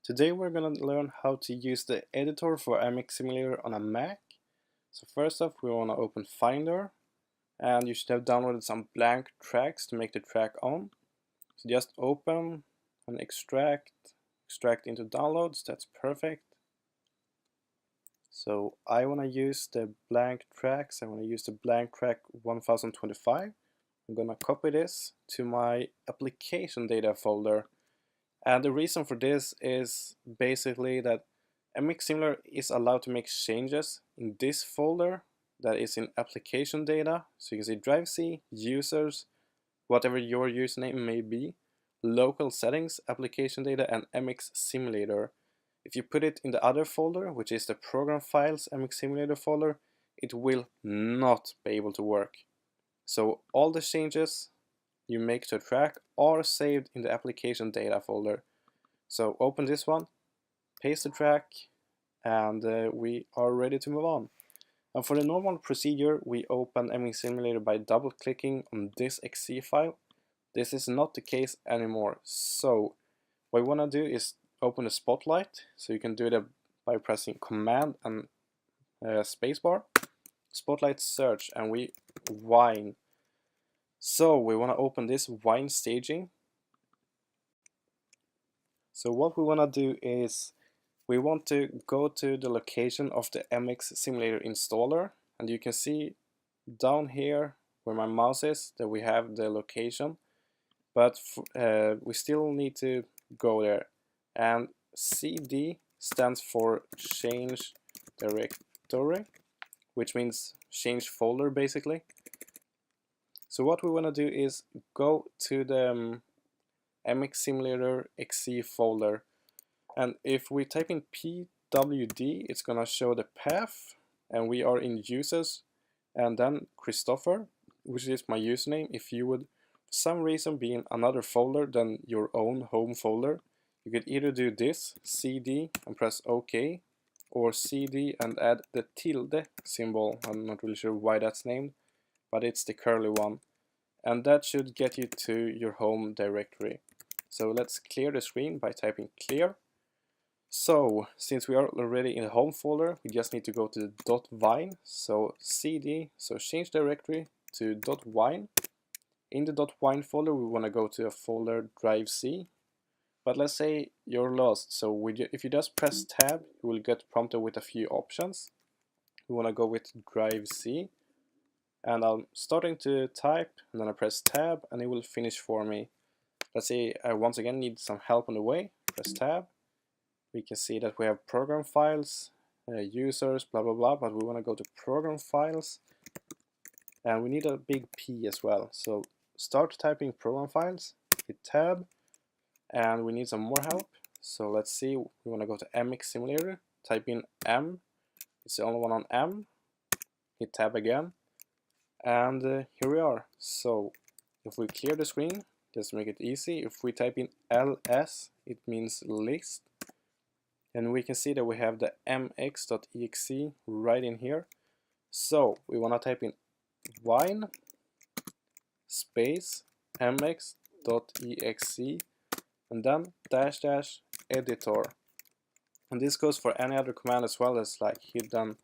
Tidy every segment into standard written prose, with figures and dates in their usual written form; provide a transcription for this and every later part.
Today we're going to learn how to use the editor for MX Simulator on a Mac. So first off, we want to open Finder, and you should have downloaded some blank tracks to make the track on. So just open and extract into downloads. That's perfect. So I want to use the blank tracks. I want to use the blank track 1025. I'm going to copy this to my application data folder. And the reason for this is basically that MX Simulator is allowed to make changes in this folder that is in application data. So you can see drive C, users, whatever your username may be, local settings, application data, and MX Simulator. If you put it in the other folder, which is the program files MX Simulator folder, it will not be able to work. So all the changes you make to a track are saved in the application data folder. So open this one, paste the track, and we are ready to move on. And for the normal procedure, we open MX Simulator by double clicking on this .exe file. This is not the case anymore. So what we want to do is open the Spotlight. So you can do it by pressing Command and spacebar. Spotlight search, and we Wine. So we want to open this Wine staging. So what we want to do is we want to go to the location of the MX Simulator installer, and you can see down here where my mouse is that we have the location, but we still need to go there. And CD stands for change directory, which means change folder basically. So what we want to do is go to the MX Simulator .exe folder, and if we type in pwd, it's gonna show the path, and we are in users, and then Christopher, which is my username. If you would for some reason be in another folder than your own home folder, you could either do this, cd, and press OK, or cd and add the tilde symbol. I'm not really sure why that's named, but it's the curly one, and that should get you to your home directory. So let's clear the screen by typing clear. So since we are already in the home folder, we just need to go to the .vine. So cd, so change directory to .vine. In the .vine folder, we want to go to a folder drive C. But let's say you're lost. So if you just press tab, you will get prompted with a few options. We want to go with drive C. And I'm starting to type, and then I press tab, and it will finish for me. Let's say I once again need some help on the way. Press tab. We can see that we have program files, users, blah blah blah, but we want to go to program files, and we need a big P as well. So start typing program files, hit tab, and we need some more help. So let's see, we want to go to MX Simulator, type in M, it's the only one on M, hit tab again, and here we are. So if we clear the screen, just to make it easy, if we type in ls, it means list, and we can see that we have the mx.exe right in here. So we want to type in wine space mx.exe and then -- editor. And this goes for any other command as well, as like hidden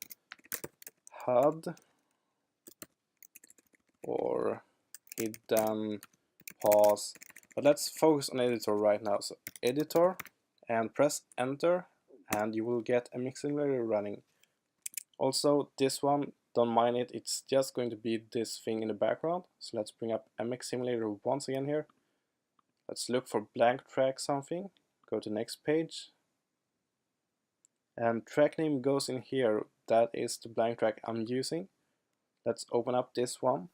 HUD or hidden pause. But let's focus on editor right now. So editor, and press enter, and you will get MX Simulator running. Also, this one, don't mind it, it's just going to be this thing in the background. So let's bring up MX Simulator once again here. Let's look for blank track something, go to next page, and track name goes in here. That is the blank track I'm using. Let's open up this one.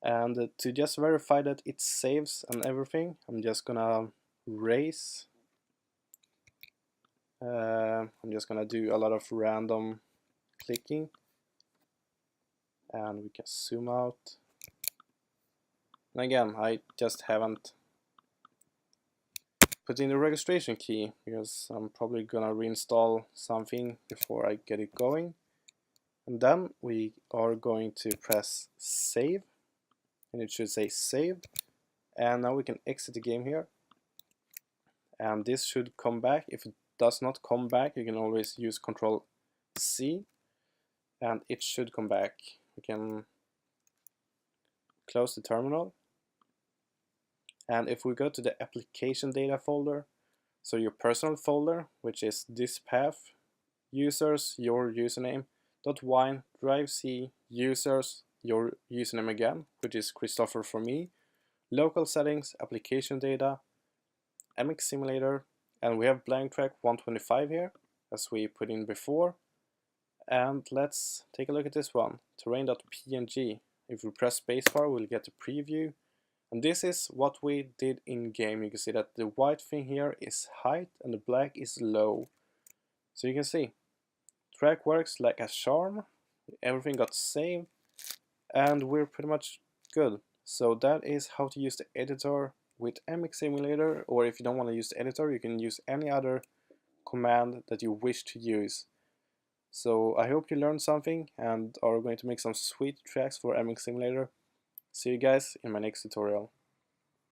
And to just verify that it saves and everything, I'm just gonna erase. I'm just gonna do a lot of random clicking, and we can zoom out. And again, I just haven't put in the registration key because I'm probably gonna reinstall something before I get it going. And then we are going to press save. and it should say save. And now we can exit the game here, and this should come back. If it does not come back, you can always use Control C and it should come back. We can close the terminal, and if we go to the application data folder, so your personal folder, which is this path, users, your username, .wine, drive C, users, your username again, which is Christopher for me, local settings, application data, MX Simulator, and we have blank track 125 here, as we put in before. And let's take a look at this one, terrain.png. If we press spacebar, we'll get a preview. And this is what we did in game. You can see that the white thing here is height and the black is low. So you can see, track works like a charm, everything got saved, and we're pretty much good. So that is how to use the editor with MX Simulator, or if you don't want to use the editor, you can use any other command that you wish to use. So I hope you learned something and are going to make some sweet tracks for MX Simulator. See you guys in my next tutorial.